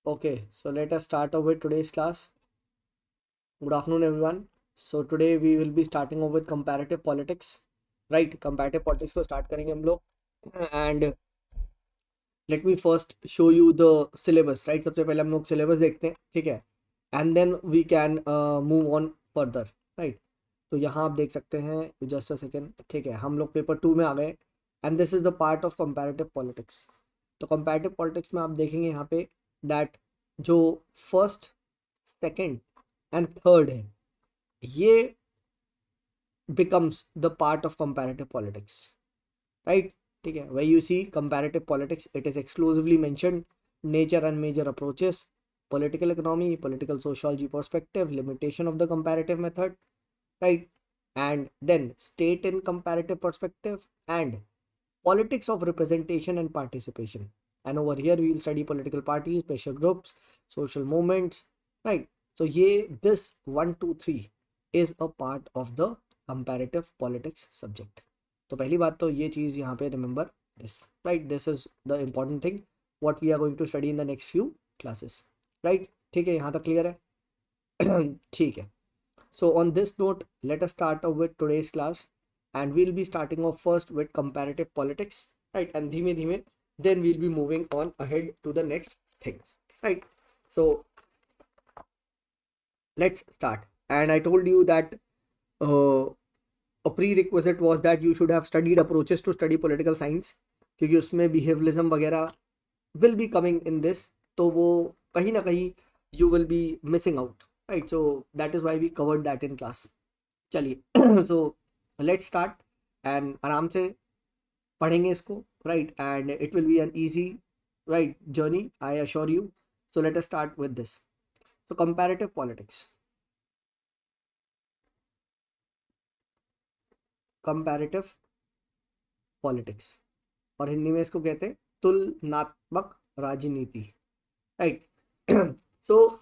Okay, so let us start off with today's class. Good afternoon, everyone. So today we will be starting off with comparative politics, right? Comparative politics को start करेंगे हम लोग and let me first show you the syllabus, right? सबसे पहले हम लोग syllabus देखते हैं, ठीक है? And then we can move on further, right? तो यहाँ आप देख सकते हैं just a second, ठीक है? हम लोग पेपर 2 में आ गए and this is the part of comparative politics. तो comparative politics में आप देखेंगे यहाँ पे that जो फर्स्ट सेकंड एंड थर्ड है ये becomes the part of comparative politics, right? ठीक है, where you see comparative politics, it is exclusively mentioned nature and major approaches, political economy, political sociology perspective, limitation of the comparative method, right? And then state in comparative perspective and politics of representation and participation. And over here we will study political parties, pressure groups, social movements, right? So this 1 2 3 is a part of the comparative politics subject. तो पहली बात तो ये चीज़ यहाँ पे remember this, right? This is the important thing what we are going to study in the next few classes, right? ठीक है, यहाँ तक clear है? ठीक है. So on this note, let us start off with today's class, and we'll be starting off first with comparative politics, right? And dhime dhime, then we'll be moving on ahead to the next things, right? So let's start. And I told you that a prerequisite was that you should have studied approaches to study political science, क्योंकि उसमें behavioralism वगैरह will be coming in this, तो वो कहीं ना कहीं you will be missing out, right? So that is why we covered that in class. चलिए so let's start and आराम से पढ़ेंगे इसको, right? And it will be an easy, right, journey, I assure you. So let us start with this. So comparative politics. Comparative politics और हिंदी में इसको कहते हैं तुलनात्मक राजनीति, right? So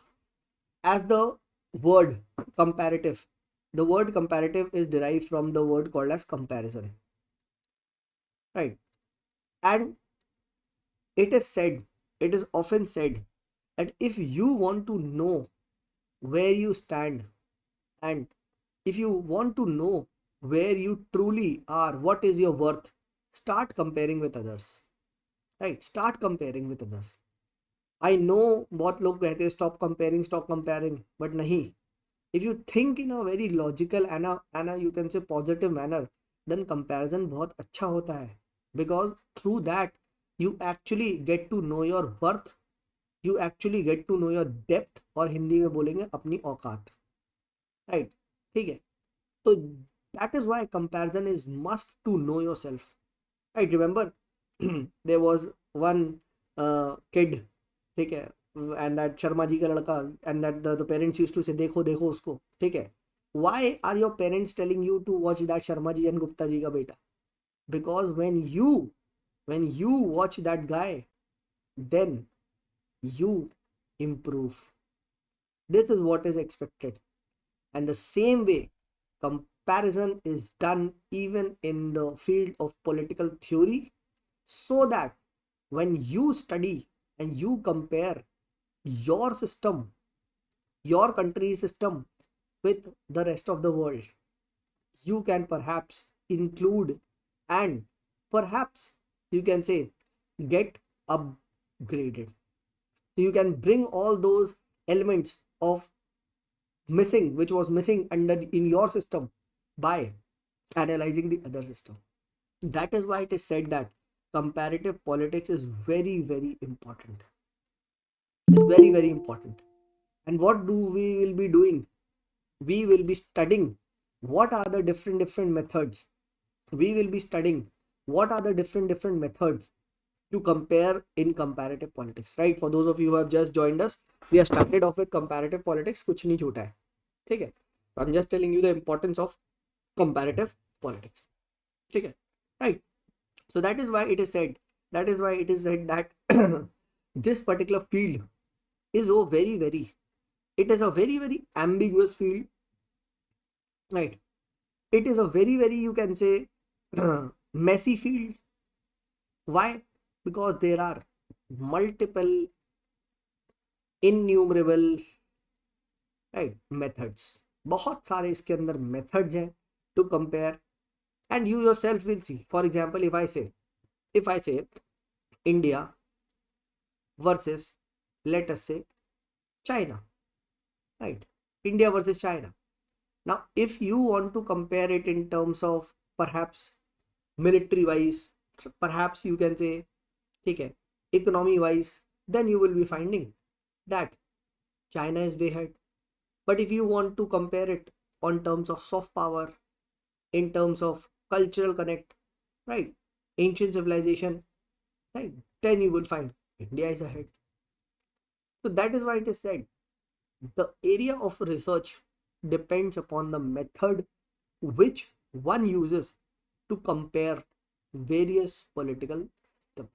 as the word comparative, the word comparative is derived from the word called as comparison, right? And it is often said that if you want to know where you stand and if you want to know where you truly are, what is your worth, start comparing with others, right? Start comparing with others. I know बहुत लोग कहते हैं stop comparing, but नहीं. If you think in a very logical and a you can say positive manner, then comparison बहुत अच्छा होता है, because through that you actually get to know your worth, you actually get to know your depth, और हिंदी में बोलेंगे अपनी औकात, right? ठीक है, तो that is why comparison is must to know yourself, right? Remember there was one kid, ठीक है, and that शर्मा जी का लड़का, and that the parents used to say देखो देखो उसको, ठीक है. Why are your parents telling you to watch that Sharma ji and Gupta ji ka beta? Because when you watch that guy, then you improve. This is what is expected. And the same way comparison is done even in the field of political theory, so that when you study and you compare your system, your country's system with the rest of the world, you can perhaps include and perhaps you can say get upgraded. So you can bring all those elements of missing, which was missing under in your system, by analyzing the other system. That is why it is said that comparative politics is very, very important. It's very, very important. And what do we will be doing? We will be studying what are the different methods. We will be studying what are the different methods to compare in comparative politics, right? For those of you who have just joined us, we have started off with comparative politics. कुछ नहीं छूटा है, ठीक है? I'm just telling you the importance of comparative politics, ठीक है, right? So that is why it is said that this particular field is it is a very, very ambiguous field, right? It is a very, very, you can say, messy field. Why? Because there are multiple innumerable, right, methods, बहुत सारे इसके अंदर methods हैं to compare, and you yourself will see. For example, if I say India versus, let us say, China, right? India versus China. Now if you want to compare it in terms of perhaps military wise, perhaps you can say, ठीक है, economy wise, then you will be finding that China is way ahead. But if you want to compare it on terms of soft power, in terms of cultural connect, right, ancient civilization, right, then you will find India is ahead. So that is why it is said the area of research depends upon the method which one uses to compare various political systems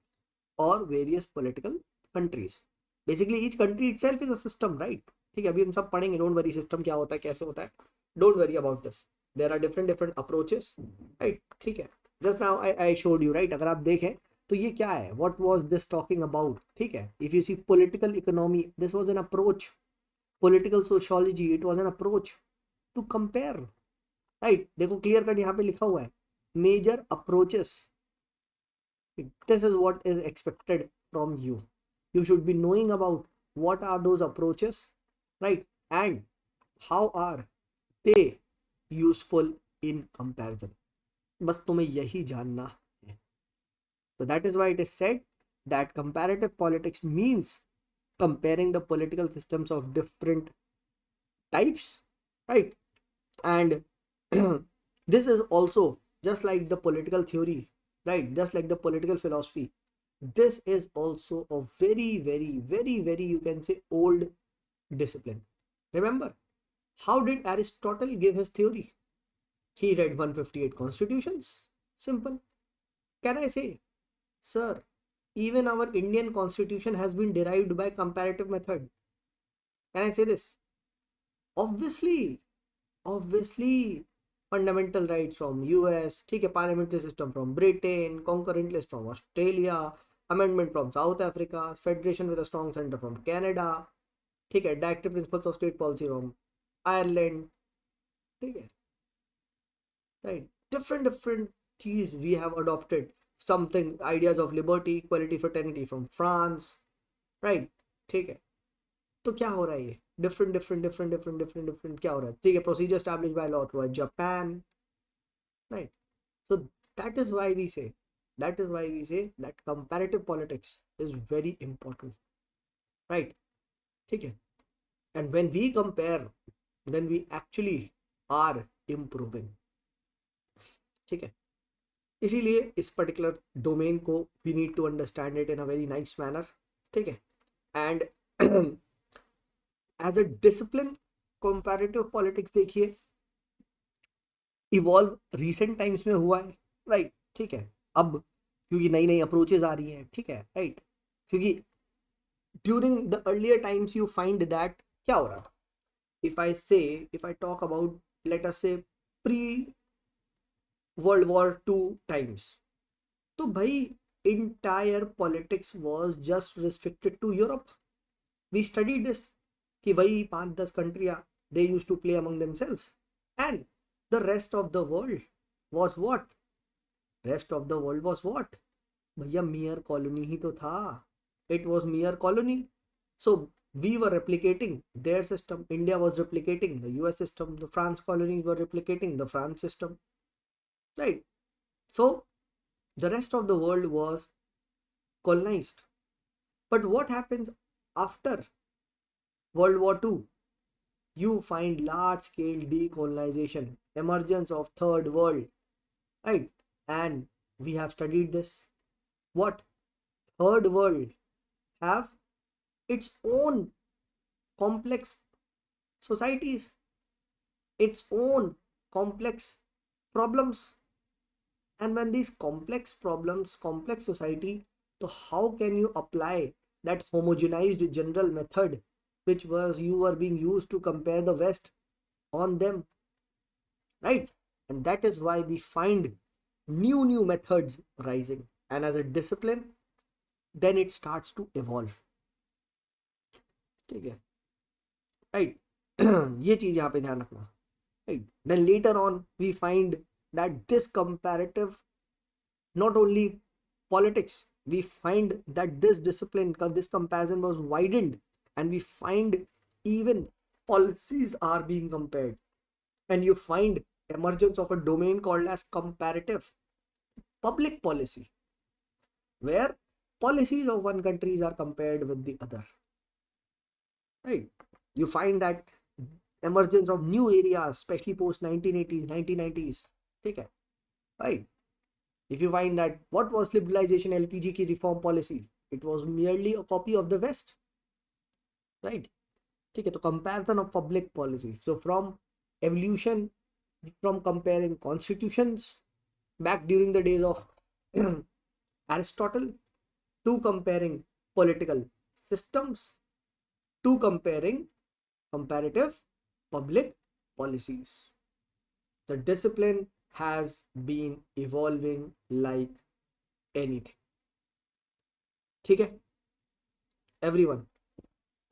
or various political countries. Basically each country itself is a system, right? ठीक है, अभी हम सब पढ़ेंगे, don't worry system क्या होता है, कैसे होता है, don't worry about this. There are different approaches, right? ठीक है, just now I showed you, right? अगर आप देखें तो ये क्या है, what was this talking about? ठीक है, if you see political economy, this was an approach. Political sociology, it was an approach to compare, right? देखो क्लियर कट यहाँ पे लिखा हुआ है, major approaches. This is what is expected from you. You should be knowing about what are those approaches, right? And how are they useful in comparison. बस तुम्हें यही जानना है. So that is why it is said that comparative politics means comparing the political systems of different types, right? And this is also just like the political theory, right? Just like the political philosophy, this is also a very, you can say, old discipline. Remember, how did Aristotle give his theory? He read 158 constitutions. Simple. Can I say, sir, even our Indian constitution has been derived by comparative method? Can I say this? Obviously, fundamental rights from US, ठीक है, parliamentary system from Britain, concurrent list from Australia, amendment from South Africa, federation with a strong center from Canada, ठीक है, directive principles of state policy from Ireland, ठीक है, right? different चीज we have adopted, something ideas of liberty, equality, fraternity from France, right? ठीक है, तो क्या हो रहा है, ये different क्या हो रहा है, ठीक है, procedure established by law through Japan, right? So that is why we say that comparative politics is very important, right? ठीक है, and when we compare, then we actually are improving. ठीक है, इसीलिए इस पर्टिकुलर डोमेन को we need to understand it in a very nice manner. ठीक है, and as a discipline, comparative politics देखिए इवॉल्व रिसेंट टाइम्स में हुआ है, राइट? ठीक है, अब क्योंकि नई अप्रोचेज आ रही हैं, ठीक है, राइट? क्योंकि during the earlier times you find that क्या हो रहा था. If I talk about, let us say, pre world war 2 times, तो भाई entire politics was just restricted to Europe. We studied this कि वही 5-10 कंट्रियां, they used to play among themselves, and the rest of the world was what? भैया mere colony ही तो था. It was mere colony. So we were replicating their system. India was replicating the US system. The France colonies were replicating the France system, right? So the rest of the world was colonized. But what happens after World War II? You find large-scale decolonization, emergence of third world, right? And we have studied this. What? Third world have its own complex societies, its own complex problems. And when these complex problems, complex society, so how can you apply that homogenized general method which was you were being used to compare the West on them, right? And that is why we find new methods rising, and as a discipline then it starts to evolve. ठीक है, right. ये चीज यहाँ पे ध्यान रखना, right. Then later on we find that this comparative, not only politics, we find that this discipline, this comparison was widened, and we find even policies are being compared, and you find emergence of a domain called as comparative public policy, where policies of one countries are compared with the other, right. You find that emergence of new areas, especially post 1980s 1990s, okay, right. If you find that what was liberalization LPG ki reform policy, it was merely a copy of the West, right. ठीक है, तो comparison of public policy. So from evolution, from comparing constitutions back during the days of Aristotle, to comparing political systems, to comparing comparative public policies. The discipline has been evolving like anything. ठीक है, everyone,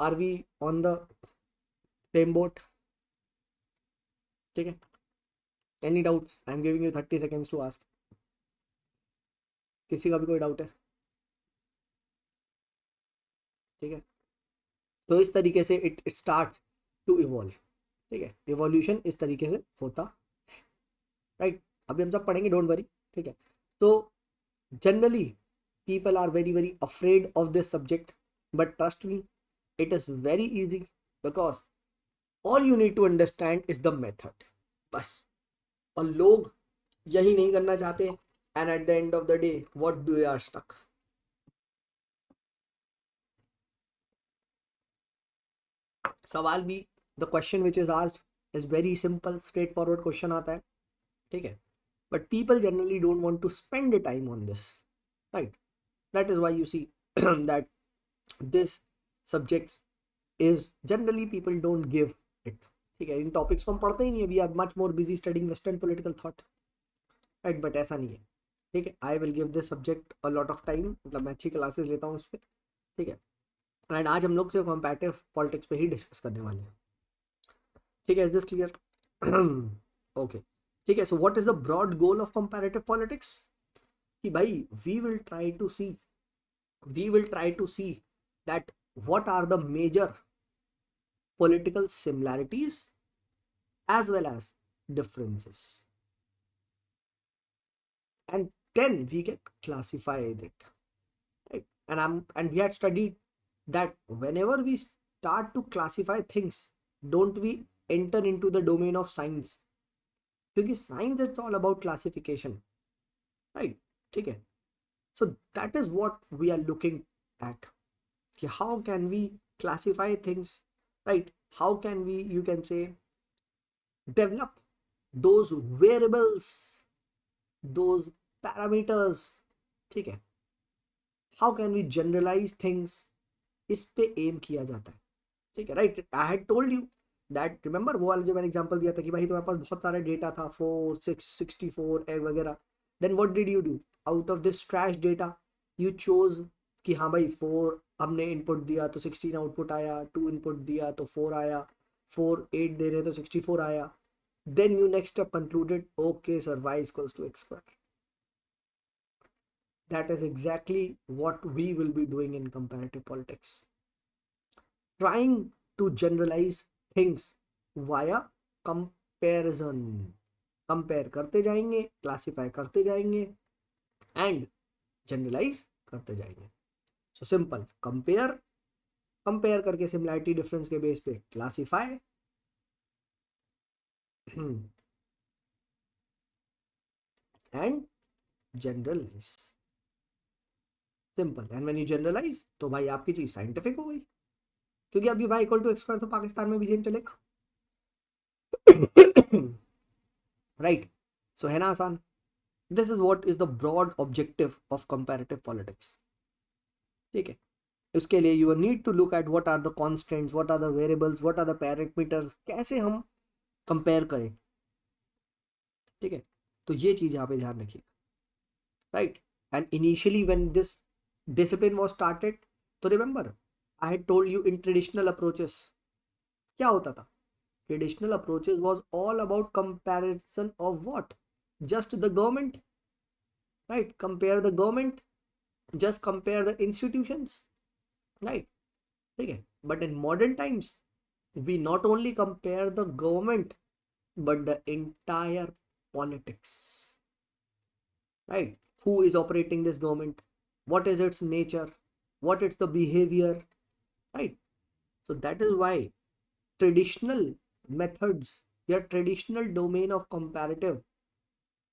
are we on the same boat? ठीक है, any doubts? I am giving you 30 seconds to ask. किसी का भी कोई doubt है? ठीक है, तो इस तरीके से इट स्टार्ट्स टू इवॉल्व. ठीक है, इवोल्यूशन इस तरीके से होता, राइट. अभी हम सब पढ़ेंगे, डोंट वरी. ठीक है, तो generally people are very afraid of this subject, but trust me, it is very easy, because all you need to understand is the method, बस. और लोग यही नहीं करना चाहते, and at the end of the day what do they are stuck. सवाल भी, the question which is asked is very simple, straightforward question आता है, ठीक है, but people generally don't want to spend the time on this, right. That is why you see that this subjects is generally people don't give it. ठीक है, इन topics को हम पढ़ते ही नहीं है. We are much more busy studying western political thought, right. But ऐसा नहीं है, ठीक है. I will give this subject a lot of time, मतलब मैं अच्छी क्लासेस लेता हूँ इस पर, ठीक है. एंड आज हम लोग सिर्फ कंपैरेटिव पॉलिटिक्स पे ही डिस्कस करने वाले हैं, ठीक है. Is this clear? ओके, ठीक है. So what is the broad goal of comparative politics? कि भाई we will try to see that what are the major political similarities as well as differences, and then we can classify it, right. And we had studied that whenever we start to classify things, don't we enter into the domain of science, because science, it's all about classification, right. ठीक है, so that is what we are looking at. How can we classify things, right? How can we, you can say, develop those variables, those parameters, ठीक है. How can we generalize things? इस पे M किया जाता है, ठीक है, right. I had told you that, remember वो वाला जो मैंने एग्जांपल दिया था कि भाई तुम्हारे पास बहुत सारा डेटा था, 4 6 64 वगैरह. Then what did you do? Out of this trash data you chose कि हाँ भाई 4 हमने इनपुट दिया तो 16 आउटपुट आया, 2 इनपुट दिया तो 4 आया, 4 8 दे रहे तो 64 आया. Then you next step concluded, okay sir, y equals to x square. That is exactly what we will be doing in comparative politics, trying to generalize things via comparison. Compare करते जाएंगे, classify करते जाएंगे, and generalize करते जाएंगे. So simple, compare करके similarity difference के base पे classify, and generalize. Simple. And when you generalize, तो भाई आपकी चीज साइंटिफिक हो गई, क्योंकि अभी y equal to x square तो पाकिस्तान में भी सेम चलेगा, राइट. सो है ना आसान. This is what is the broad objective of comparative politics, ठीक है. उसके लिए you need to look at what are the constants, what are the variables, what are the parameters, कैसे हम कंपेयर करें, ठीक है. तो ये चीज यहाँ पे ध्यान रखिए, right. And initially when this discipline was started, तो remember I had told you in traditional approaches क्या होता था? Traditional approaches was all about comparison of what? Just the government, right? Compare the government, just compare the institutions, right? ठीक है, but in modern times we not only compare the government but the entire politics, right? Who is operating this government, what is its nature, what is the behavior, right? So that is why traditional methods, your traditional domain of comparative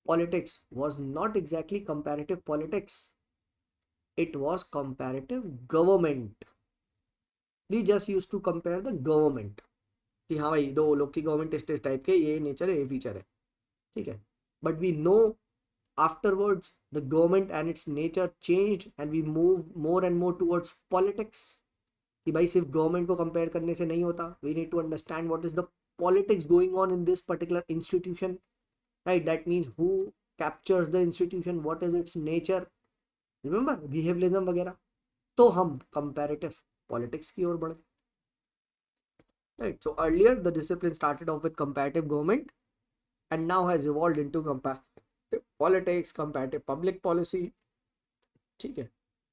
politics was not exactly comparative politics, it was comparative government. We just used to compare the government कि हाँ भाई दो लोग की government इस type के, ये nature है, ये फीचर है, ठीक है? But we know afterwards the government and its nature changed and we move more and more towards politics कि भाई सिर्फ गवर्नमेंट को कंपेयर करने से नहीं होता, we need to understand what is the politics going on in this particular institution, right? That means who captures the institution, what is its nature, remember behavioralism वगैरह. तो हम comparative politics की ओर बढ़ गए, right? So earlier the discipline started off with comparative government and now has evolved into comparative politics, comparative public policy, ठीक है?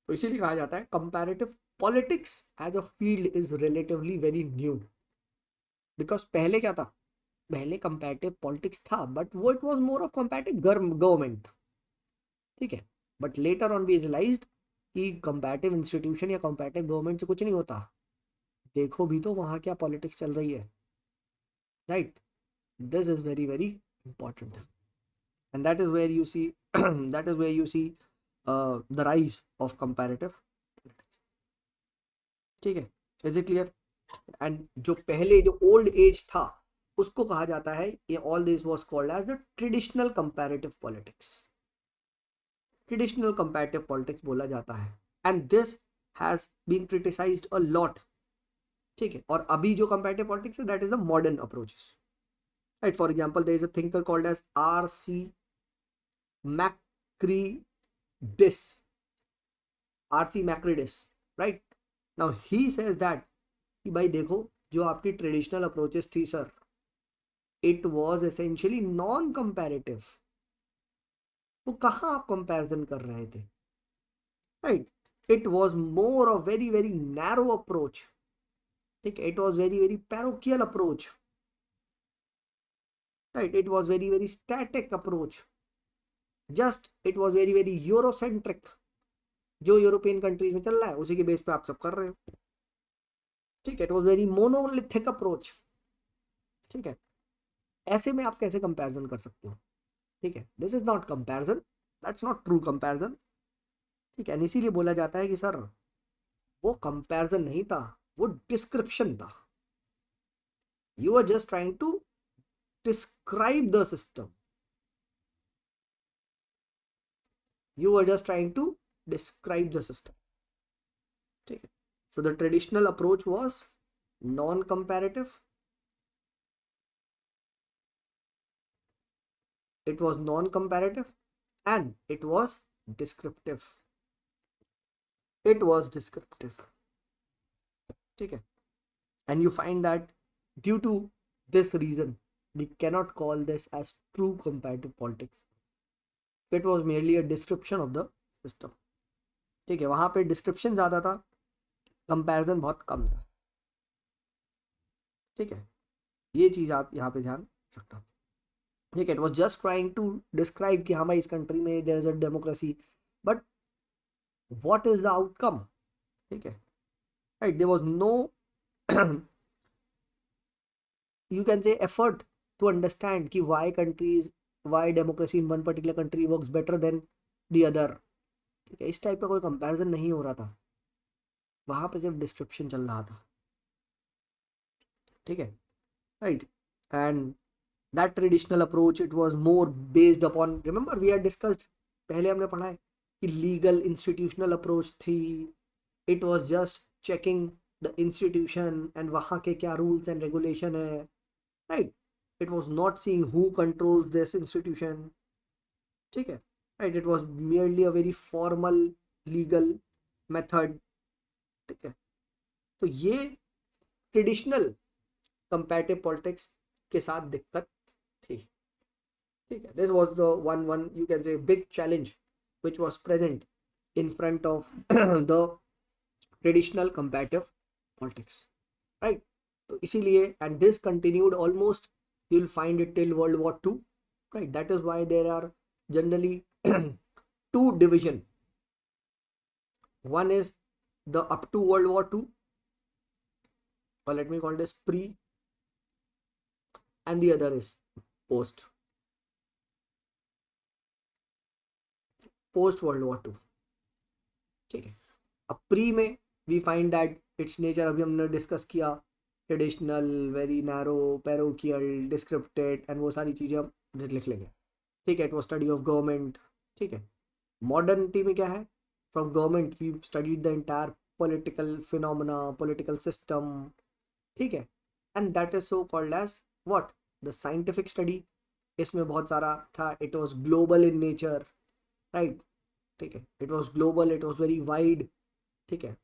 तो इसीलिए कहा जाता है comparative politics as a field is relatively very new, because पहले क्या था? पहले comparative politics था but वो it was more of comparative government, ठीक है? but later on we realized कि comparative institution या comparative government से कुछ नहीं होता, देखो भी तो वहाँ क्या politics चल रही है, right? This is very very important and that is where you see that is where you see the rise of comparative politics, ठीक है? Is it clear? And जो पहले जो old age था उसको कहा जाता है, ये all this was called as the traditional comparative politics, traditional comparative politics बोला जाता है and this has been criticized a lot, ठीक है? और अभी जो comparative politics है that is the modern approaches, right? For example there is a thinker called as R.C. Macreadis, R.C. Macreadis, right? Now he says that कि भाई देखो जो आपकी ट्रेडिशनल अप्रोचेस थी sir, it was essentially non comparative, वो कहाँ आप comparison कर रहे थे, right? It was more of very very narrow approach, ठीक है? It was very very parochial approach, right? It was very very static approach, just it was very very Eurocentric, जो European countries में चल रहा है उसी के बेस पे आप सब कर रहे हो, ठीक है? It was very monolithic approach, ठीक है? ऐसे में आप कैसे कंपैरिजन कर सकते हो, ठीक है? This is not comparison, that's not true comparison, ठीक है? इसीलिए बोला जाता है कि सर वो कंपैरिजन नहीं था, वो डिस्क्रिप्शन था, you are just trying to describe the system, you are just trying to describe the system, ठीक है? So the traditional approach was non-comparative, it was non-comparative and it was descriptive, it was descriptive, ठीक है? And you find that due to this reason we cannot call this as true comparative politics, it was merely a description of the system, ठीक है? वहां पे description ज्यादा था, comparison बहुत कम था, ठीक है? ये चीज आप यहाँ पे ध्यान रखना, ठीक है? It was just trying to describe कि हाँ भाई इस कंट्री में there is a democracy, but what is the outcome, ठीक है? Right? There was no you can say effort to understand कि why democracy in one particular country works better than the other, ठीक है? इस type का कोई comparison नहीं हो रहा था, वहां पे सिर्फ डिस्क्रिप्शन चल रहा था, ठीक है? Right? And that traditional approach it was more based upon, remember we had discussed, पहले हमने पढ़ा है कि legal institutional approach थी, it was just checking the institution and वहाँ के क्या rules and regulation है, right? it was not seeing who controls this institution, ठीक है? right? it was merely a very formal legal method, ठीक है? तो ये ट्रेडिशनल कंपैरेटिव पॉलिटिक्स के साथ दिक्कत थी, ठीक है. This was the one you can से big challenge which was present in front of the traditional comparative politics, right. तो इसीलिए and this continued almost you will find it till world war 2, right. That is why there are generally two division. One is the up to World War II, or let me call this pre, and the other is post World War II, ठीक है. अब pre में we find that it's nature अभी हमने discuss किया, traditional, very narrow, parochial, descriptive and वो सारी चीज़ें हम लिख लेंगे, ठीक है. It was study of government, ठीक है. मॉडर्निटी में क्या है, from government we studied the entire political phenomena, political system, ठीक है. And that is so called as what, the scientific study. इसमें बहुत सारा था, it was global in nature, right, ठीक है. It was global, it was very wide, ठीक है,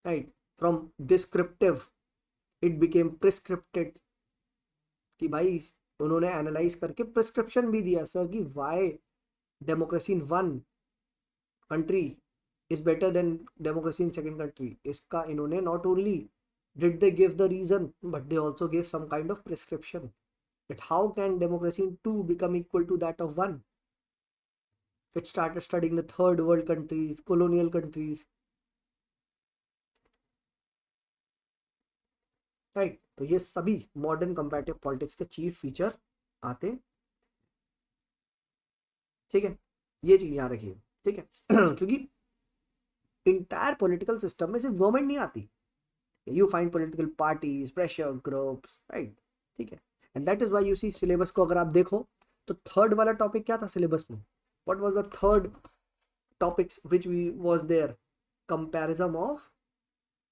right. From descriptive it became prescripted, कि भाई उन्होंने एनालाइज करके प्रिस्क्रिप्शन भी दिया सर कि Y democracy in one country is better than democracy in second country. इसका इन्होंने not only did they give the reason but they also gave some kind of prescription that how can democracy in 2 become equal to that of 1. It started studying the third world countries, colonial countries, right. तो ये सभी modern comparative politics के chief feature आते, ठीक है. ये चीज याद रखिए, ठीक है. क्योंकि इंटायर पॉलिटिकल सिस्टम में सिर्फ गवर्नमेंट नहीं आती, you find political parties, pressure groups, right, ठीक है. and that is why you see syllabus को अगर आप देखो तो थर्ड वाला टॉपिक क्या था सिलेबस में, what was the third topics which we was there, comparison of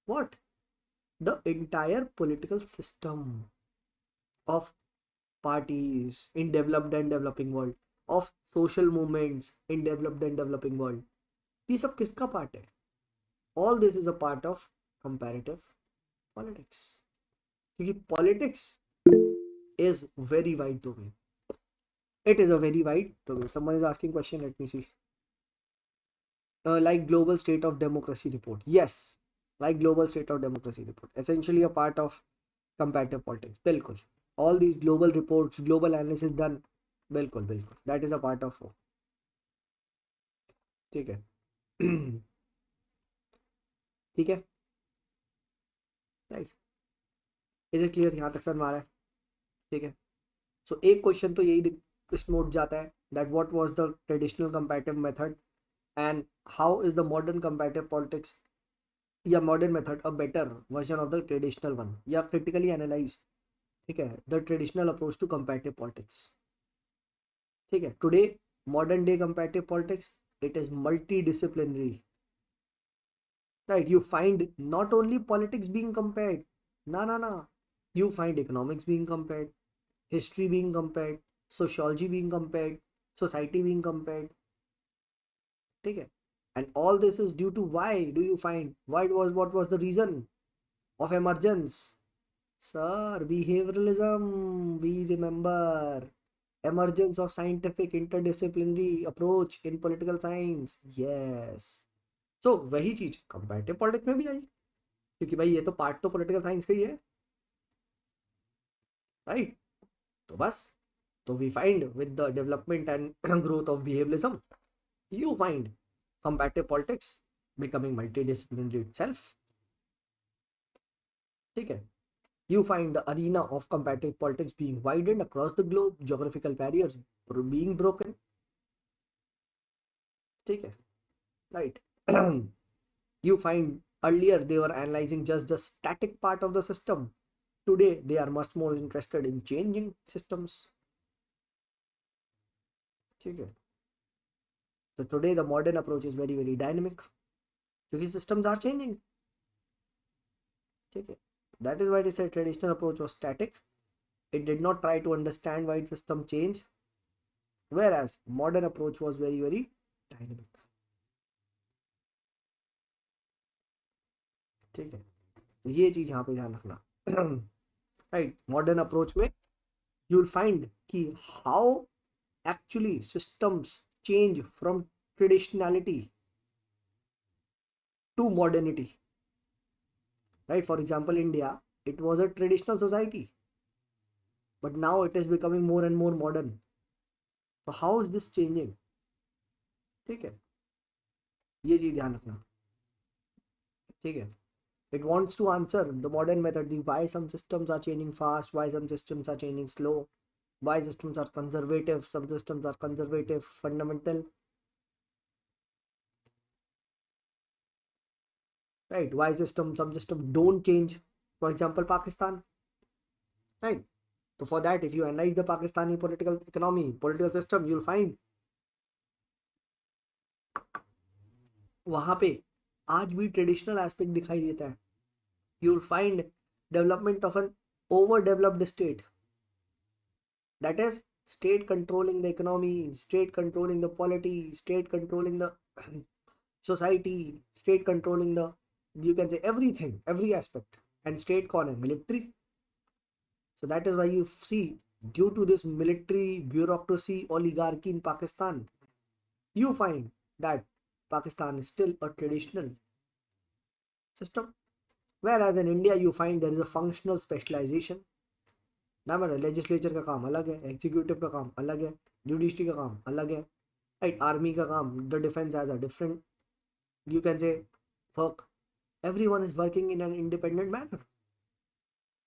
what, the entire political system of parties in developed and developing world, of social movements in developed and developing world. ये सब किसका part है, all this is a part of comparative politics, क्योंकि politics is very wide domain. It is a very wide domain. Someone is asking question, let me see. Like global state of democracy report. Yes, like global state of democracy report, essentially a part of comparative politics. बिल्कुल, all these global reports, global analysis done, बिल्कुल बिल्कुल, that is a part of, ठीक है. ठीक है, nice. Is it clear, यहाँ तक समझ आ रहा है, ठीक है. सो एक क्वेश्चन तो यही इसमें उठ जाता है, that what was the traditional comparative method and how is the modern comparative politics या modern method a better version of the traditional one, या क्रिटिकली एनालाइज, ठीक है, the traditional approach to comparative politics, ठीक है. Today modern day comparative politics, it is multi disciplinary, right. You find not only politics being compared, no, you find economics being compared, history being compared, sociology being compared, society being compared, ठीक है. and all this is due to, why do you find, what was the reason of emergence, sir, behavioralism. We remember emergence of scientific interdisciplinary approach in political science. yes. सो वही चीज comparative politics में भी आई, क्योंकि भाई ये तो part तो political science का ही है, राइट. तो बस, तो we find with the development and growth of behaviourism, you find comparative politics becoming multidisciplinary itself, ठीक है. You find the arena of comparative politics being widened across the globe, geographical barriers being broken, ठीक है, right. You find earlier they were analyzing just the static part of the system. Today they are much more interested in changing systems, ठीक है. So today the modern approach is very dynamic, क्योंकि systems are changing, ठीक है. That is why they said traditional approach was static. It did not try to understand why system change, whereas modern approach was very dynamic, ठीक है. तो ये चीज यहाँ पे ध्यान रखना। राइट, मॉडर्न अप्रोच में यू विल फाइंड कि how actually systems change from traditionality to modernity. Right, for example, India, it was a traditional society, but now it is becoming more and more modern. So how is this changing? ठीक है, ये चीज ध्यान रखना। ठीक है, it wants to answer the modern method, why some systems are changing fast, why some systems are changing slow, why systems are conservative, some systems are conservative fundamental, right? Why some system don't change, for example Pakistan, right? So for that, if you analyze the Pakistani political economy, political system, you'll find वहां पे आज भी traditional aspect दिखाई देता है। You'll find development of an overdeveloped state, that is state controlling the economy, state controlling the polity, state controlling the society, state controlling the, you can say everything, every aspect, and state कौन है? Military. So that is why you see, due to this military bureaucracy oligarchy in Pakistan, you find that Pakistan is still a traditional system, whereas in India you find there is a functional specialization. ना मेरा legislature का काम अलग है, executive का काम अलग है, जुडिशरी का काम अलग है, राइट, आर्मी का काम, the defence has a different, you can से work, everyone is working in an independent manner,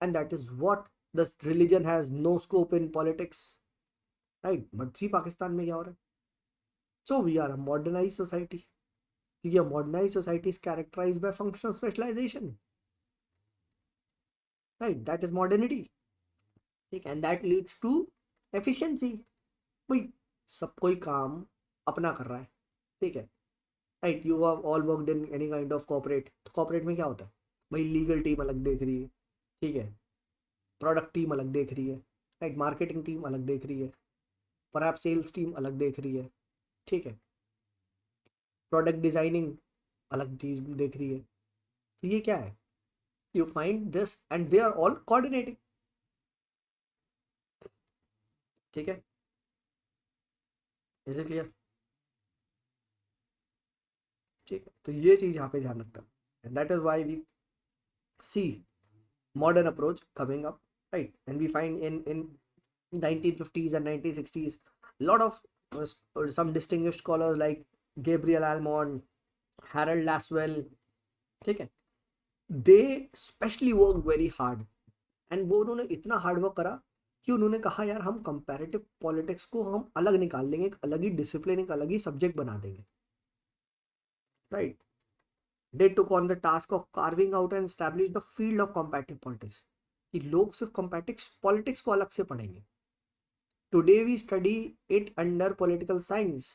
and that is what the religion has no scope in politics, right? But see Pakistan में क्या हो रहा है? So we are a modernized society, क्योंकि a modernized society is characterized by functional specialization, right? That is modernity, ठीक, and that leads to efficiency. भाई सब कोई काम अपना कर रहा है, ठीक है, right, you have all worked in any kind of corporate, तो कॉर्पोरेट में क्या होता है? भाई लीगल टीम अलग देख रही है, ठीक है, प्रोडक्ट टीम अलग देख रही है, राइट, मार्केटिंग टीम अलग देख रही है, परहैप्स सेल्स टीम अलग देख रही है, ठीक है, प्रोडक्ट डिजाइनिंग अलग चीज देख रही है। तो ये क्या है? You find this and they are all coordinating, ठीक है, इज इट क्लियर? ठीक है, तो ये चीज यहाँ पे ध्यान रखना, and that is why we see modern approach coming up, right? And we find in 1950s and 1960s lot of some distinguished scholars like Gabriel Almond, Harold Laswell, ठीक है, they specially worked very hard, and वो उन्होंने इतना hard work करा कि उन्होंने कहा यार हम कंपैरेटिव पॉलिटिक्स को हम अलग निकाल लेंगे, एक अलग ही डिसिप्लिन, एक अलग ही सब्जेक्ट बना देंगे, right? They took on the task of carving out and establish the field of comparative politics, कि लोग सिर्फ comparative politics को अलग से पढ़ेंगे। Today we study it under political science,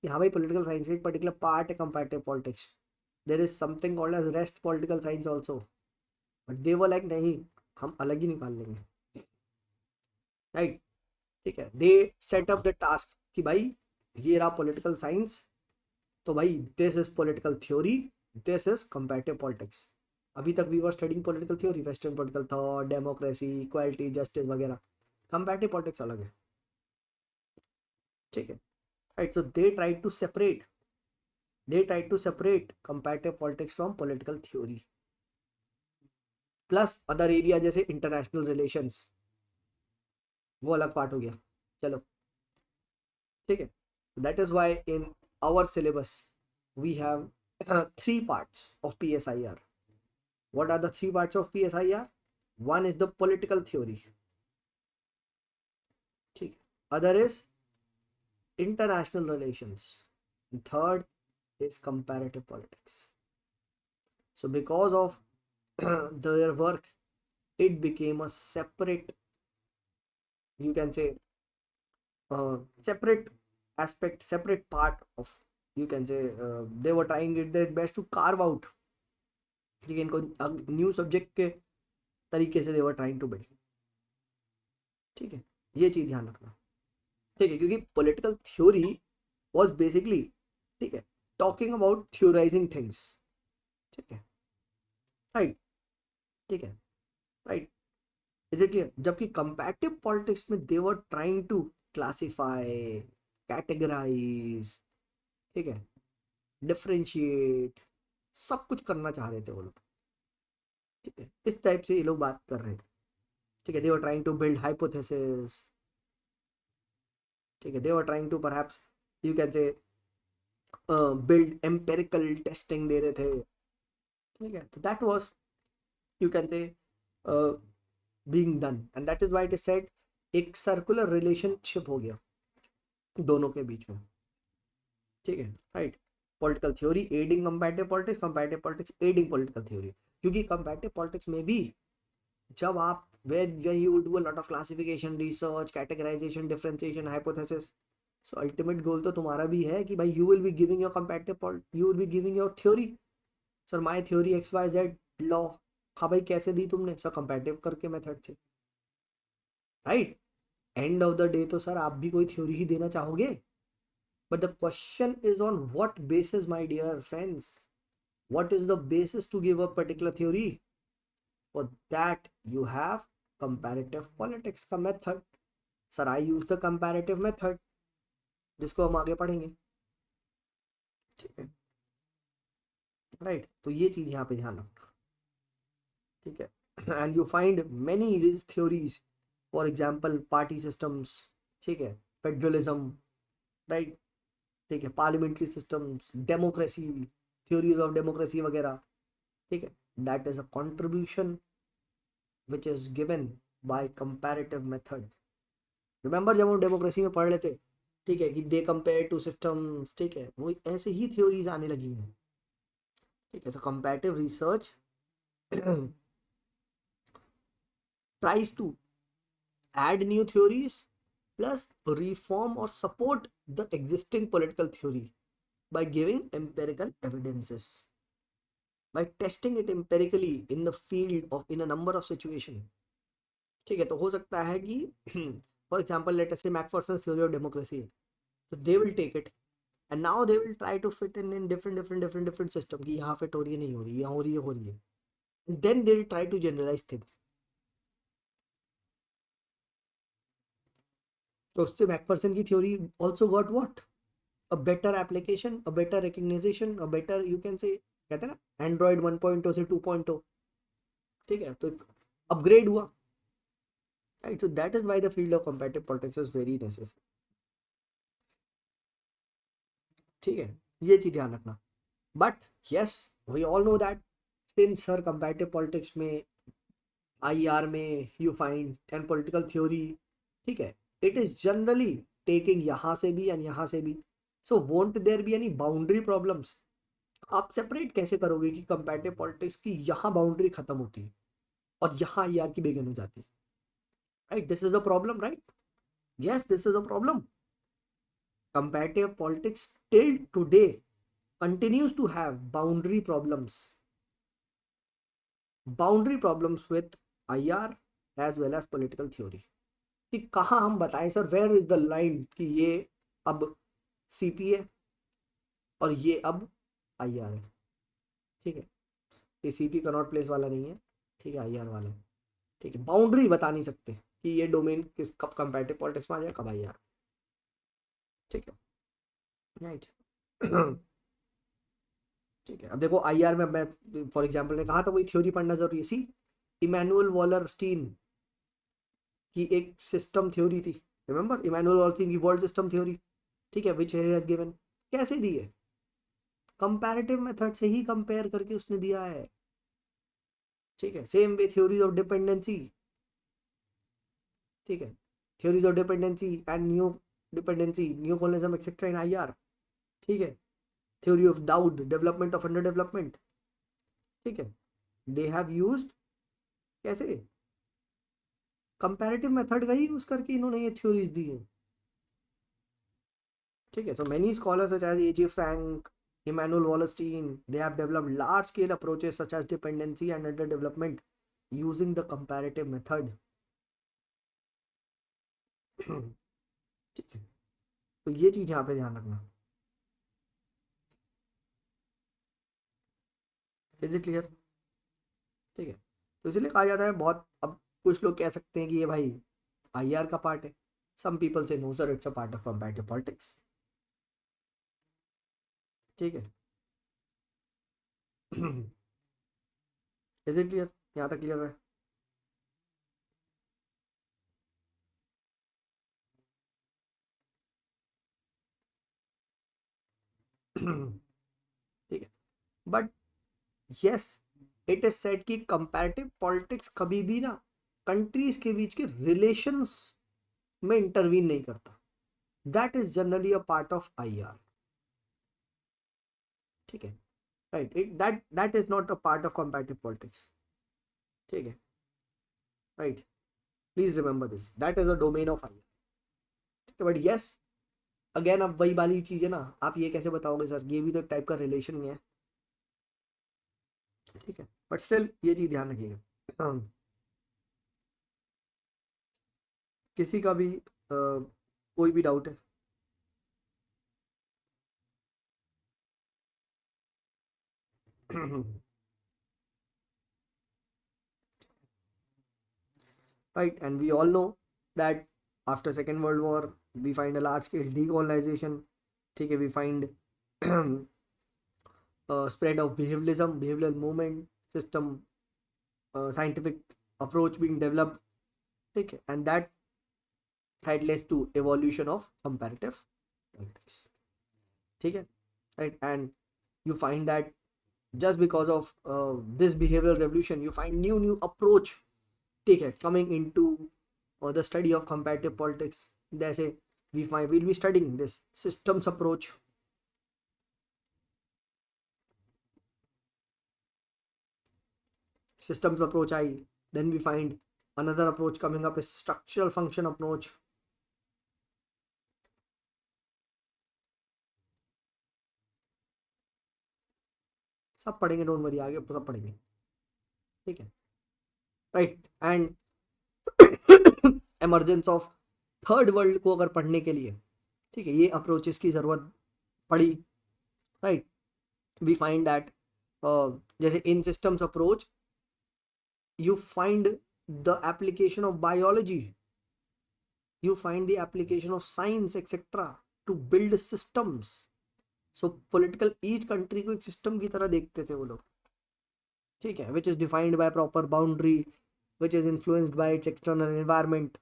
कि हाँ भाई political science एक particular part है comparative politics, there is something called as rest political science also, but they were like नहीं, हम अलग ही निकाल लेंगे, right? ठीक है, they set up the task कि भाई ये रहा political science, तो भाई this is political theory, this is comparative politics. अभी तक we were studying political theory, western political thought, democracy, equality, justice वगैरह, comparative politics अलग है, ठीक है, right? So they tried to separate comparative politics from political theory, plus other area जैसे international relations, वो अलग पार्ट हो गया, चलो, ठीक है। That is why in our syllabus we have 3 parts of PSIR. What are the 3 parts of PSIR? One is the political theory, ठीक, other is international relations, and third is comparative politics. So because of their work, it became a separate, you can say separate aspect, separate part of, you can say they were trying it their best to carve out, ठीक है, इनको new subject के तरीके से they were trying to build, ठीक है, ये चीज ध्यान रखना, ठीक है, क्योंकि पॉलिटिकल थ्योरी वाज बेसिकली, ठीक है, टॉकिंग अबाउट थ्योराइजिंग थिंग्स, ठीक है, राइट, ठीक है, राइट, इज इट क्लियर? जबकि कंपैरेटिव पॉलिटिक्स में they were trying to classify, categorise, ठीक है, डिफरेंशिएट, सब कुछ करना चाह रहे थे वो लोग, ठीक है, इस टाइप से ये लोग बात कर रहे थे, ठीक है, they were trying to build hypothesis, ठीक है, they were trying to perhaps you can say build empirical testing दे रहे थे, ठीक है, तो that was you can say being done and that is why it is said एक circular relationship हो गया दोनों के बीच में, ठीक है, right, political theory adding comparative politics adding political theory, क्योंकि कंपैरेटिव पॉलिटिक्स में भी जब आप where you do a lot of classification, research, categorization, differentiation, hypothesis, so ultimate goal तो तुम्हारा भी है कि भाई you will be giving your you will be giving your theory, sir my theory XYZ law, हाँ भाई कैसे दी तुमने सर कंपैरेटिव करके मेथड से, right, end of the day तो सर आप भी कोई थ्योरी ही देना चाहोगे, but the question is on what basis my dear friends, what is the basis to give a particular theory? For that you have comparative politics का method, sir I use the comparative method जिसको हम आगे पढ़ेंगे, ठीक है, right, तो ये चीज यहाँ पे ध्यान रखना, ठीक है, and you find many rich theories, for example party systems, ठीक है, फेडरलिज्म, राइट, ठीक है, parliamentary systems, democracy, theories of democracy वगैरह, ठीक है, that is a contribution which is given by comparative method. Remember जब हम डेमोक्रेसी में पढ़ लेते, ठीक है, कि दे कंपेयर टू सिस्टम्स, ठीक है, वो ऐसे ही थ्योरीज आने लगी हैं, ठीक है, so comparative research tries to add new theories plus reform or support the existing political theory by giving empirical evidences, by testing it empirically in the field of in a number of situation, ठीक है, तो हो सकता है कि for example let us से Macpherson theory of democracy, so they will take it and now they will try to fit in different system कि यहाँ फिट हो रही है नहीं हो रही, यहाँ हो रही है and then they will try to generalize things, तो उससे मैकफर्सन की theory also got what a better application, a better recognition, a better you can say, कहते हैं ना एंड्रॉइड 1.0 से 2.0, ठीक है, तो अपग्रेड हुआ, right, so that is why the field of comparative politics is very necessary, ठीक है, ये चीज ध्यान रखना, but yes we all know that since sir comparative politics में आईआर में you find and political theory, ठीक है, इट इज जनरली टेकिंग यहाँ से भी एंड यहाँ से भी, so won't there be any boundary problems, आप सेपरेट कैसे करोगे कि कंपैरेटिव पॉलिटिक्स की यहाँ बाउंड्री खत्म होती है और यहाँ आईआर की बिगिन हो जाती है, right, this is a problem, right, yes this is a problem, comparative politics till today continues to have boundary problems with IR as well as political theory, कि कहाँ हम बताएं sir where is the line कि ये अब CP है और ये अब आईआर है, ठीक है, ये सीपी कनॉट प्लेस वाला नहीं है, ठीक है, आईआर वाला है, ठीक है, बाउंड्री बता नहीं सकते कि ये डोमेन किस कब कंपैरेटिव पॉलिटिक्स में आ जाए कब आईआर, ठीक है, राइट, ठीक है, अब देखो आईआर में मैं फॉर एग्जांपल ने कहा था वही थ्योरी पढ़ना जरूरी है, सी इमैनुअल वॉलरस्टीन की एक सिस्टम थ्योरी थी, रिमेंबर इमैनुअल वॉलरस्टीन की वर्ल्ड सिस्टम थ्योरी, ठीक है, विच हैज गिवन, कैसे दी है, कंपैरेटिव मेथड से ही कंपेयर करके उसने दिया है, ठीक है, same way theories of dependency, ठीक है, theories of dependency and new dependency new colonialism etcetera in IR, ठीक है, theory of doubt development of under development, ठीक है, दे हैव यूज्ड कैसे कंपैरेटिव मेथड का ही यूज करके इन्होंने ये थ्योरीज दी है, ठीक है, so many scholars such as A J Frank, Immanuel Wallerstein, they have developed large-scale approaches such as dependency and underdevelopment using the comparative method. ठीक है, तो ये चीज यहाँ पे ध्यान रखना, इज इट क्लियर, ठीक है, तो इसलिए कहा जाता है बहुत। अब कुछ लोग कह सकते हैं कि ये भाई आईआर का पार्ट है, some people say no sir it's a part of comparative politics. ठीक है। Is it clear? यहाँ तक क्लियर है? ठीक है। But yes, it is said कि कंपैरेटिव पॉलिटिक्स कभी भी ना कंट्रीज के बीच के रिलेशंस में इंटरवीन नहीं करता। That is generally a part of IR. ठीक है, right, it that is not a part of comparative politics. ठीक है, right, please remember this, that is a domain of IR. ठीक है, बट यस, अगेन अब वही वाली चीज है ना, आप ये कैसे बताओगे सर ये भी तो टाइप का रिलेशन ही है। ठीक है, बट स्टिल ये चीज ध्यान रखिएगा। किसी का भी कोई भी डाउट है? right, and we all know that after second world war we find a large scale decolonization. ठीक है, we find spread of behavioralism, behavioral movement system, scientific approach being developed. ठीक है, and that had led to evolution of comparative politics. ठीक है, right, and you find that just because of this behavioral revolution you find new approach, ठीक है, coming into the study of comparative politics. जैसे we'll be studying this systems approach. Systems approach I, then we find another approach coming up is structural function approach. सब पढ़ेंगे, don't worry, आगे सब पढ़ेंगे। ठीक है, right, and emergence of third world को अगर पढ़ने के लिए, ठीक है, ये अप्रोचेस की जरूरत पड़ी। राइट, वी फाइंड दैट जैसे in systems approach you find the application of biology, you find the application of science etc to build systems. So political, each country को एक system की तरह देखते थे वो लोग। ठीक है, which is defined by proper boundary, which is influenced by its external environment.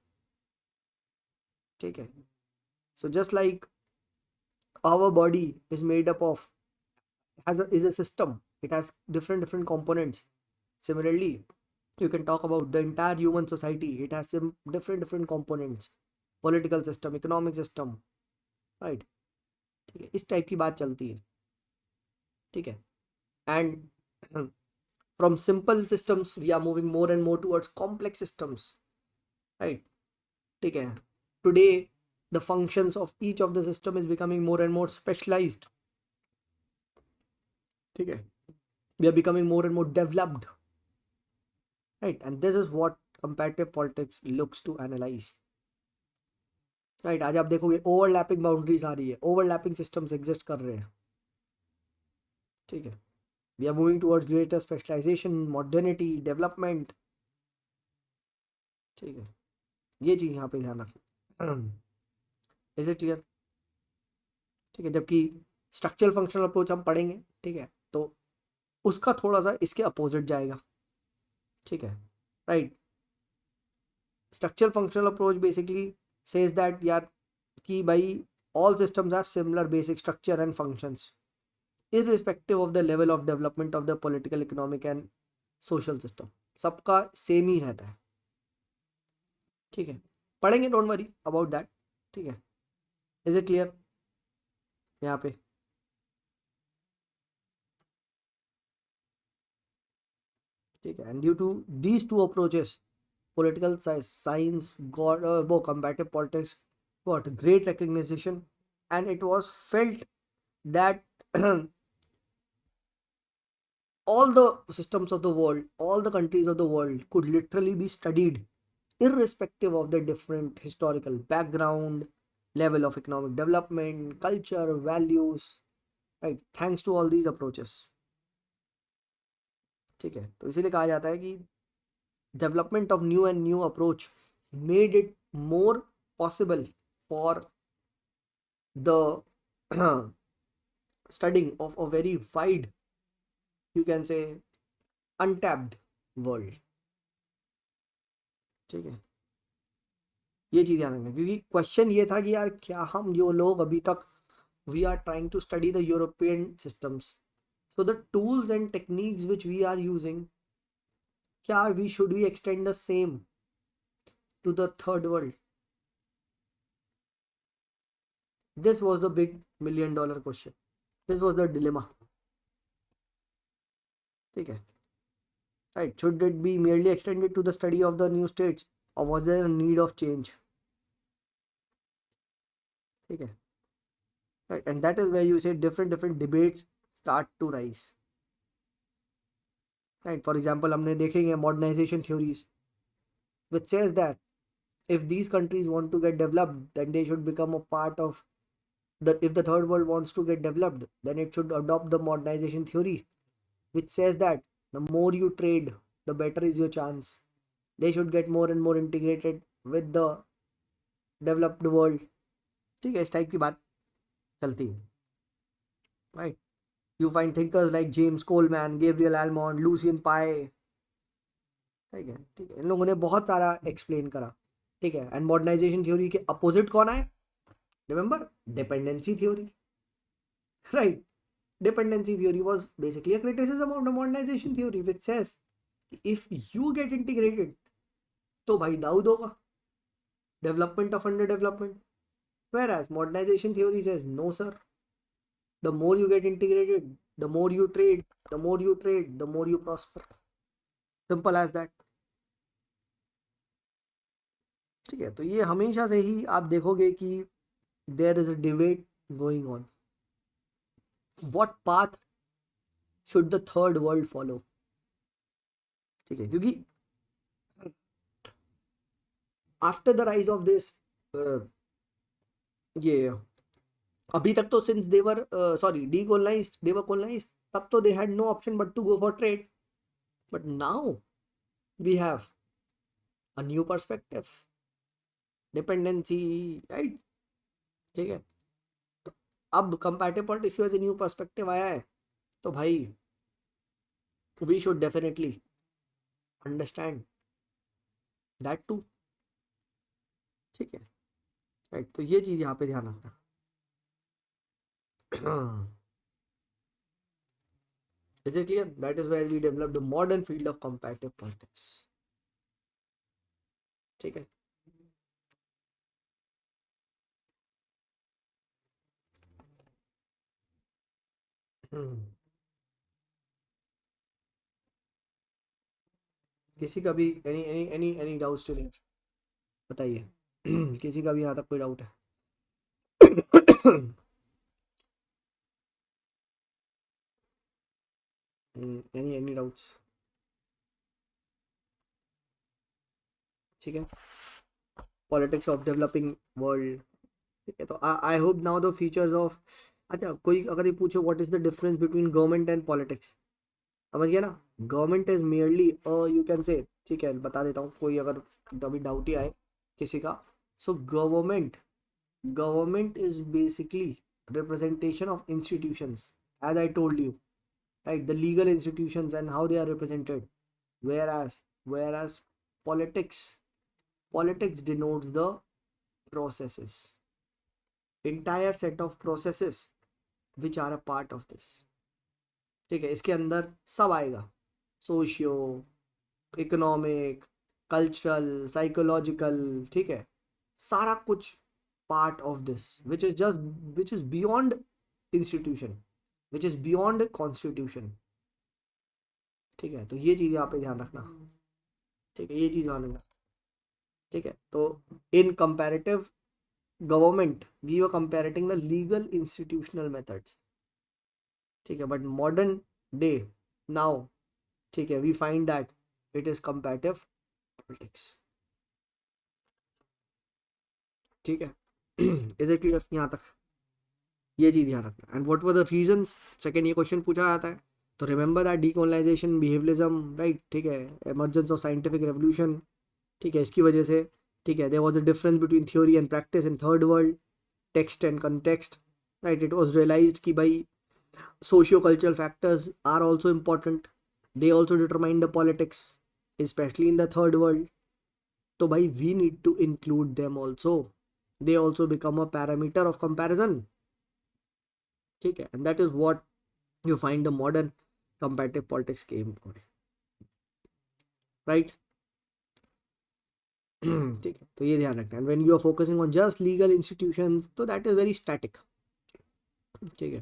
ठीक है, so just like our body is made up of, is a system, it has different components. Similarly, you can talk about the entire human society, it has some different components, political system, economic system, right? ठीक है, इस type की बात चलती है। ठीक है, and from simple systems we are moving more and more towards complex systems, right? ठीक है, today the functions of each of the system is becoming more and more specialized. ठीक है, we are becoming more and more developed, right? And this is what comparative politics looks to analyze. Right, आज आप देखोगे overlapping boundaries आ रही है, overlapping systems exist कर रहे हैं। ठीक है, we are moving towards greater specialisation, modernity, development. ठीक है, ये चीज यहाँ पे ध्यान रखना। Is it clear? ठीक है, जबकि स्ट्रक्चरल फंक्शनल अप्रोच हम पढ़ेंगे, ठीक है, तो उसका थोड़ा सा इसके अपोजिट जाएगा। ठीक है, right, structural functional approach basically says that यार कि भाई all systems have similar basic structure and functions irrespective of the level of development of the political, economic and social system. सबका सेम ही रहता है। ठीक है, पढ़ेंगे, डोंट वरी अबाउट दैट। ठीक है, इज इट क्लियर यहाँ पे? ठीक है, and due to these two approaches political science got वो comparative politics got great recognition, and it was felt that all the systems of the world, all the countries of the world could literally be studied irrespective of their different historical background, level of economic development, culture, values, right? Thanks to all these approaches. ठीक है, तो इसीलिए कहा जाता है कि development of new approach made it more possible for the studying of a very wide, you can say, untapped world. ठीक है, ये चीज ध्यान रखना, क्योंकि क्वेश्चन ये था कि यार क्या हम जो लोग अभी तक we are trying to study the European systems, so the tools and techniques which we are using, क्या we should we extend the same to the third world? This was the big $1 million question. This was the dilemma. ठीक है, right? Should it be merely extended to the study of the new states, or was there a need of change? ठीक है, right? And that is where you say different debates start to rise. Right? For example, हमने देखेंगे modernization theories, which says that if these countries want to get developed, then they should become a part of the, if the third world wants to get developed, then it should adopt the modernization theory, which says that the more you trade, the better is your chance. They should get more and more integrated with the developed world. ठीक है, इस type की बात चलती है, right? You find thinkers like James Coleman, Gabriel Almond, Lucien Pai. ठीक है, इन लोगों ने बहुत सारा एक्सप्लेन करा. ठीक है, एंड मॉडर्नाइजेशन थ्योरी के अपोजिट कौन आए? Remember, dependency theory, right? Dependency theory was basically a criticism of the modernization theory, which says if you get integrated, तो भाई दाऊद होगा, development of underdevelopment. Whereas modernization theory says no, sir. The more you get integrated, the more you trade, the more you trade, the more you prosper. Simple as that. ठीक है, तो ये हमेशा से ही आप देखोगे कि there is a debate going on. What path should the third world follow? ठीक है, क्योंकि after the rise of this, ये अभी तक तो since they were sorry decolonised, they were colonised, तब तो they had no option but to go for trade. But now we have a new perspective, dependency, right? ठीक है, तो अब कंपैरेटिव पॉलिटिक्स की वजह से न्यू पर्सपेक्टिव आया है, तो भाई we should definitely understand that too. ठीक है, राइट? तो ये चीज यहाँ पे ध्यान रखना. Is it clear? That is where we developed the modern field of comparative politics. ठीक है, किसी का भी एनी डाउट स्टिल है? बताइए. किसी का भी यहाँ तक कोई डाउट है? Any doubts? ठीक है, पॉलिटिक्स ऑफ डेवलपिंग वर्ल्ड. ठीक है, तो I hope now the features of, अच्छा कोई अगर ये पूछे what is the difference between government and politics, समझ गया ना? Government is merely you can से, ठीक है बता देता हूँ, कोई अगर कभी डाउट ही आए किसी का. So government is basically representation of institutions, as I told you, right? The legal institutions and how they are represented. Whereas politics denotes the processes, entire set of processes which are a part of this. ठीक है, इसके अंदर सब आएगा, socio economic, cultural, psychological. ठीक है, सारा कुछ part of this, which is beyond institution, which is beyond constitution. ठीक है, तो ये चीज यहाँ पे ध्यान रखना. ठीक है, ये चीज ध्यान रखना. ठीक है, तो in comparative government we were comparing the legal institutional methods. ठीक है, but modern day now, ठीक है, we find that it is comparative politics. ठीक है, इज इट क्लियर यहाँ तक? ये चीज ध्यान रखना. And what were the reasons, second ये क्वेश्चन पूछा जाता है, तो remember that decolonisation, behaviourism, right, ठीक है, एमर्जेंस ऑफ साइंटिफिक रेवोल्यूशन, ठीक है, इसकी वजह से, ठीक है, there was a difference between theory and practice in third world, text and context, right, it was realised कि भाई socio cultural factors are also important, they also determine the politics specially in the third world. तो भाई we need to include them also, they also become a parameter of comparison. ठीक है, and that is what you find the modern comparative politics came for, right? ठीक है, तो ये ध्यान रखना. And when you are focusing on just legal institutions तो that is very static. ठीक है,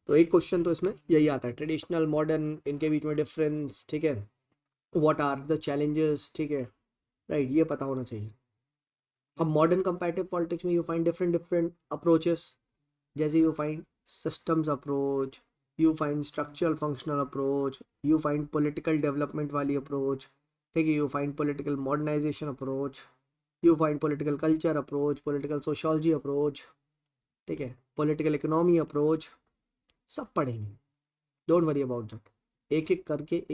तो एक क्वेश्चन तो इसमें यही आता है, ट्रेडिशनल मॉडर्न, इनके बीच में डिफरेंस, ठीक है, व्हाट आर द चैलेंजेस, ठीक है, राइट, ये पता होना चाहिए. अब मॉडर्न कंपैरेटिव पॉलिटिक्स में you find different different approaches, जैसे you find systems approach, you find structural functional approach, you find political development वाली अप्रोच, ठीक है, you find political modernisation approach, you find political culture approach, political sociology approach, ठीक है, political economy approach, सब पढ़ेंगे. Don't worry about that. एक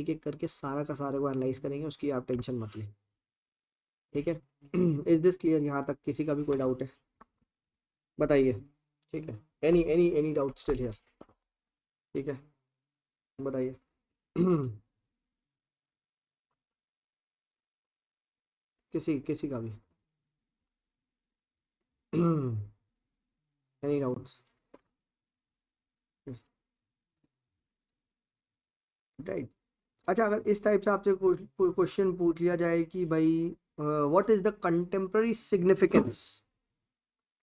एक करके सारा का सारे को एनालाइज करेंगे, उसकी आप टेंशन मत लें. ठीक है. Is this clear? यहाँ तक किसी का भी कोई डाउट है बताइए. ठीक है, एनी डाउट स्टिल हियर? ठीक है, बताइए. किसी का भी एनी डाउट्स? राइट. अच्छा, अगर इस टाइप से आपसे क्वेश्चन पूछ लिया जाए कि भाई what is the contemporary significance,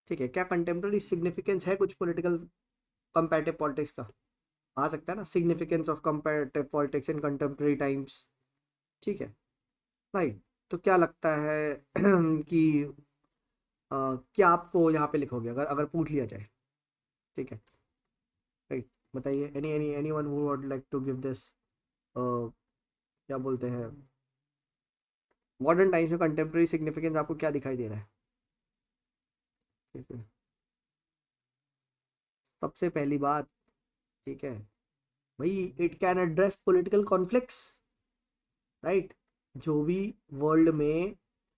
ठीक है, क्या कंटेम्प्रेरी सिग्निफिकेंस है कुछ पॉलिटिकल कंपैरेटिव पॉलिटिक्स का? आ सकता है ना, significance of comparative politics in contemporary times. ठीक है, राइट. तो क्या लगता है कि क्या आपको यहाँ पे लिखोगे अगर अगर पूछ लिया जाए? ठीक है, राइट, बताइए. Anyone who would like to give this, क्या बोलते हैं, मॉडर्न टाइम्स में कंटेम्प्रेरी सिग्निफिकेंस आपको क्या दिखाई दे रहा है? ठीक है, सबसे पहली बात, ठीक है भाई, it can address political conflicts, right. जो भी वर्ल्ड में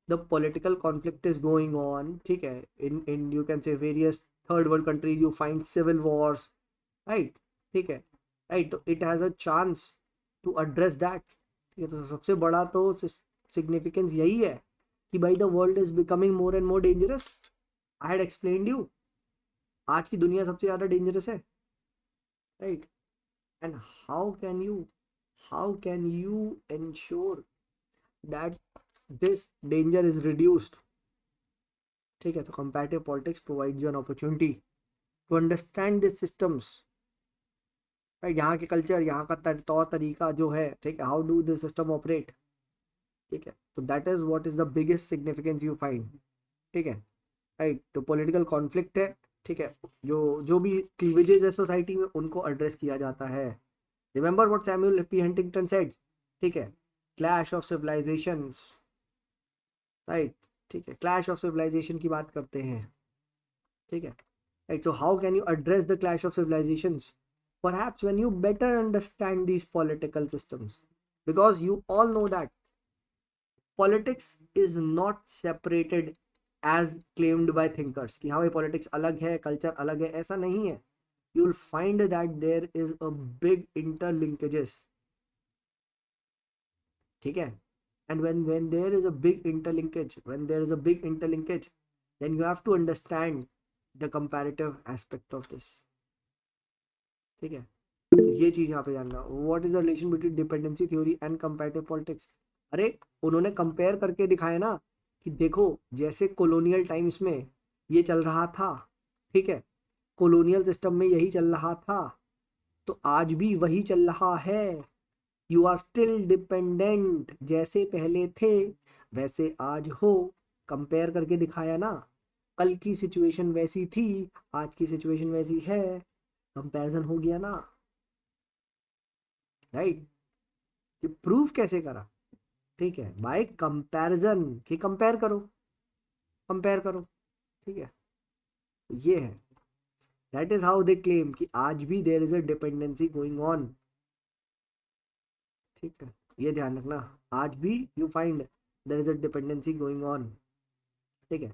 the political conflict is going on, ठीक है, in you can say various third world countries you find civil wars, right. ठीक है, राइट, तो it has a chance to address that. ठीक है, तो सबसे बड़ा तो सिग्निफिकेंस यही है कि भाई the world is becoming more and more dangerous. I had explained you, आज की दुनिया सबसे ज़्यादा डेंजरस है, right. And how can you ensure that this danger is reduced? ठीक है, तो comparative politics provides you an opportunity to understand these systems, right. यहाँ के कल्चर, यहाँ का तौर तरीका जो है, ठीक है, how do this system operate. ठीक है, तो that is what is the biggest significance you find. ठीक है, राइट. तो पॉलिटिकल कॉन्फ्लिक्ट है, ठीक है, जो जो भी क्लीवेजेस है सोसाइटी में उनको एड्रेस किया जाता है. Remember what Samuel P Huntington said, ठीक है, क्लैश ऑफ सिविलाइजेशंस, राइट. ठीक है, क्लैश ऑफ सिविलाइजेशन की बात करते हैं. ठीक है, right. So how can you address the clash of civilisations? Perhaps when you better understand these political systems, because you all know that politics is not separated as claimed by thinkers कि हाँ भाई politics अलग है, culture अलग है, ऐसा नहीं है. You will find that there is a big interlinkages. ठीक है, and when there is a big interlinkage, then you have to understand the comparative aspect of this. ठीक है, तो ये चीज यहाँ पे जानना. What is the relation between dependency theory and comparative politics? अरे उन्होंने कंपेयर करके दिखाया ना कि देखो जैसे कॉलोनियल टाइम्स में ये चल रहा था, ठीक है, कॉलोनियल सिस्टम में यही चल रहा था, तो आज भी वही चल रहा है. यू आर स्टिल डिपेंडेंट, जैसे पहले थे वैसे आज हो. कंपेयर करके दिखाया ना, कल की सिचुएशन वैसी थी, आज की सिचुएशन वैसी है, कंपैरिजन हो गया ना, राइट. ये प्रूफ कैसे करा? ठीक है, बाय कंपैरिजन, कि कंपेयर करो. ठीक है, ये है, that is how they claim कि आज भी there is a dependency going on. ठीक है, ये ध्यान रखना, आज भी you find there is a dependency going on, ठीक है।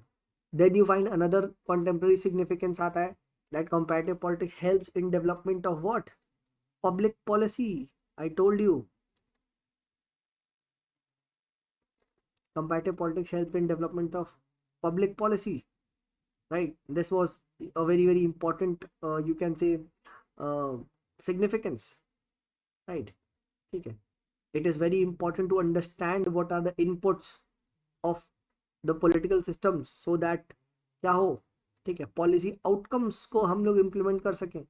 Then you find another contemporary significance आता है that comparative politics helps in development of what, public policy. I told you comparative politics helped in development of public policy, right? This was a very important you can say uh, significance, right? ठीक है, it is very important to understand what are the inputs of the political systems so that क्या हो, ठीक है, policy outcomes को हम लोग implement कर सकें.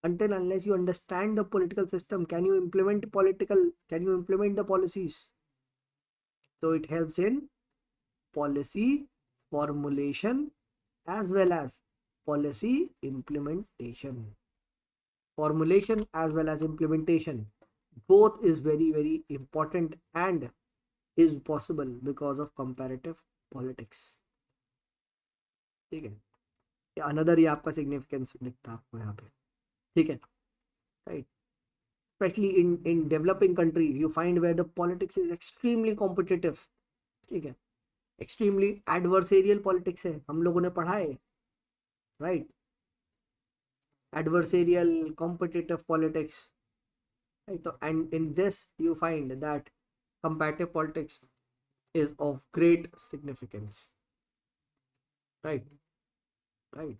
Until unless you understand the political system, can you implement the policies? So it helps in policy formulation as well as policy implementation. Formulation as well as implementation, both is very important and is possible because of comparative politics. ठीक है, another ये आपका significance दिखता है आपको यहाँ पे, ठीक है, right. especially in developing countries you find where the politics is extremely competitive, ठीक है, एक्सट्रीमली एडवर्सेरियल पॉलिटिक्स है, हम लोगों ने पढ़ा है, right, adversarial competitive politics, right. तो and in this you find that comparative politics is of great significance, right, right.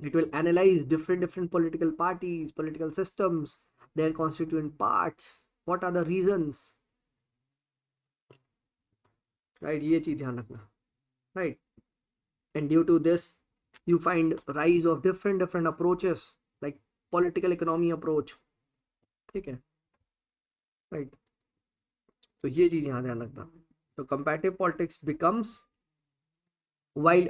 It will analyze different political parties, political systems, their constituent parts, what are the reasons, right, ये चीज ध्यान रखना, right. And due to this you find rise of different approaches like political economy approach, ठीक है, right. तो ये चीज यहाँ ध्यान रखना. तो comparative politics becomes while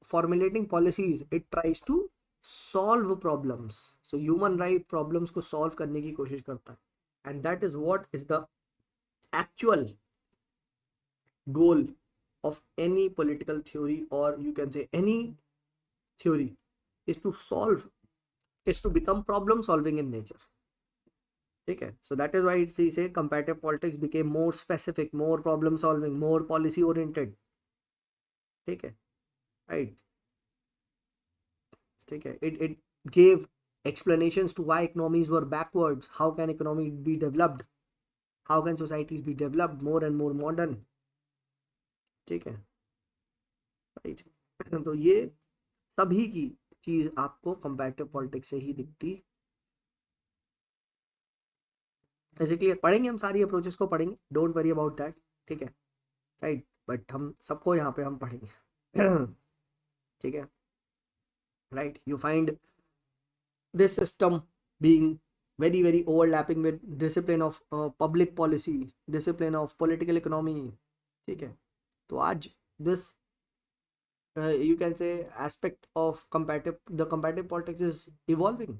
formulating policies it tries to solve problems. So human right problems को solve करने की कोशिश करता है, and that is what is the actual goal of any political theory, or you can say any theory, is to become problem solving in nature. Okay, so that is why they say comparative politics became more specific, more problem solving, more policy oriented. Okay, right. Okay, it gave explanations to why economies were backwards, how can economy be developed, how can societies be developed more and more modern. ठीक है, right. तो ये सभी की चीज आपको comparative politics से ही दिखती. बेसिकली पढ़ेंगे हम सारी अप्रोचेस को पढ़ेंगे, डोंट वरी अबाउट दैट, ठीक है, राइट. बट हम सबको यहाँ पे हम पढ़ेंगे. ठीक है, right. You find this system being very overlapping with discipline of public policy, discipline of political economy. ठीक है, तो आज this you can say aspect of the comparative politics is evolving.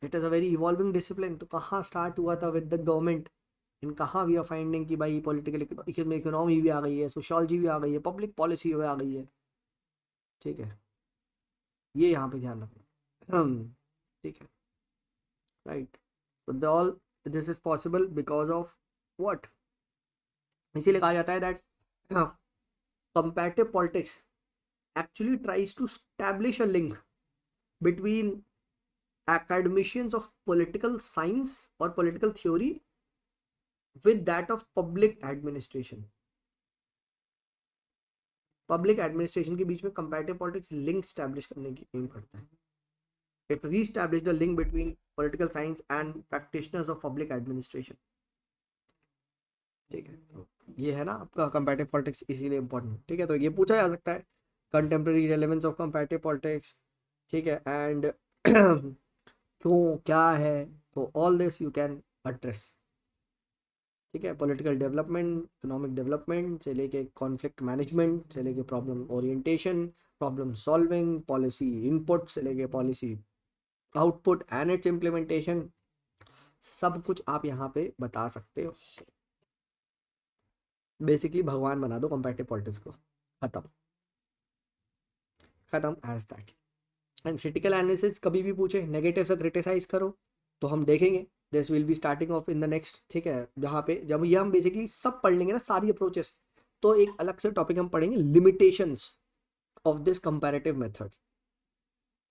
It is a very evolving discipline. तो कहाँ start हुआ था with the government, इन कहाँ we are finding कि भाई political economy भी आ गई है, sociology भी आ गई है, public policy भी आ गई है. ठीक है, ये यहाँ पे ध्यान रखना. ठीक है, right. So all this is possible because of what, इसीलिए कहा जाता है that comparative politics actually tries to establish a link between academicians of political science or political theory with that of public administration. Public administration के बीच में comparative politics link establish करने की M करता है. It re-establish the link between political science and practitioners of public administration. ठीक है, तो ये है ना आपका कंपैरेटिव पॉलिटिक्स, इसीलिए इंपॉर्टेंट. ठीक है, तो ये पूछा जा सकता है contemporary relevance of comparative politics. ठीक है, एंड क्यों, क्या है, तो all this you can address. ठीक है, पॉलिटिकल डेवलपमेंट, इकोनॉमिक डेवलपमेंट से लेके कॉन्फ्लिक्ट मैनेजमेंट से लेके problem orientation, problem solving, policy input से लेके policy output and it's implementation, सब कुछ आप यहाँ पे बता सकते हो. बेसिकली भगवान बना दो कंपैरेटिव पॉलिटिक्स को, खत्म as that. And critical analysis कभी भी पूछे, नेगेटिव से क्रिटिसाइज करो, तो हम देखेंगे this will be starting of in the next, ठीक है, जहाँ पे जब ये हम बेसिकली सब पढ़ लेंगे ना सारी अप्रोचेस, तो एक अलग से टॉपिक हम पढ़ेंगे limitations of this comparative method,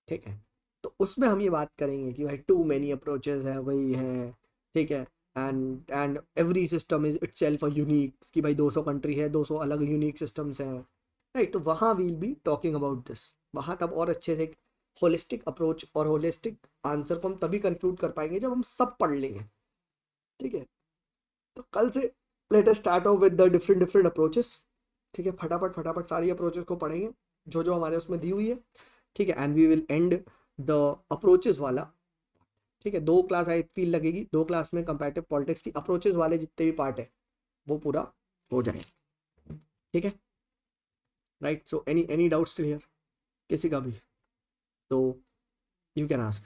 ठीक है। तो उसमें हम ये बात करेंगे कि भाई टू मेनी अप्रोचेस है, वही है, ठीक है, and every system is itself a unique, कि भाई 200 कंट्री है, 200 अलग यूनिक सिस्टम्स हैं, राइट। तो वहाँ we'll be talking about this, वहाँ तब और अच्छे से होलिस्टिक अप्रोच और होलिस्टिक आंसर को हम तभी कंक्लूड कर पाएंगे जब हम सब पढ़ लेंगे, ठीक है। तो कल से let us start of with the different different approaches, ठीक है, फटाफट फटाफट सारी अप्रोचेस को पढ़ेंगे जो जो हमारे उसमें दी हुई है, ठीक है, and we will end the approaches वाला, ठीक है। 2 क्लास आई फील लगेगी, 2 क्लास में कंपैरेटिव पॉलिटिक्स की अप्रोचेस वाले जितने भी पार्ट है वो पूरा हो जाएगा, ठीक है, right. So any doubts clear किसी का भी, तो यू कैन आस्क।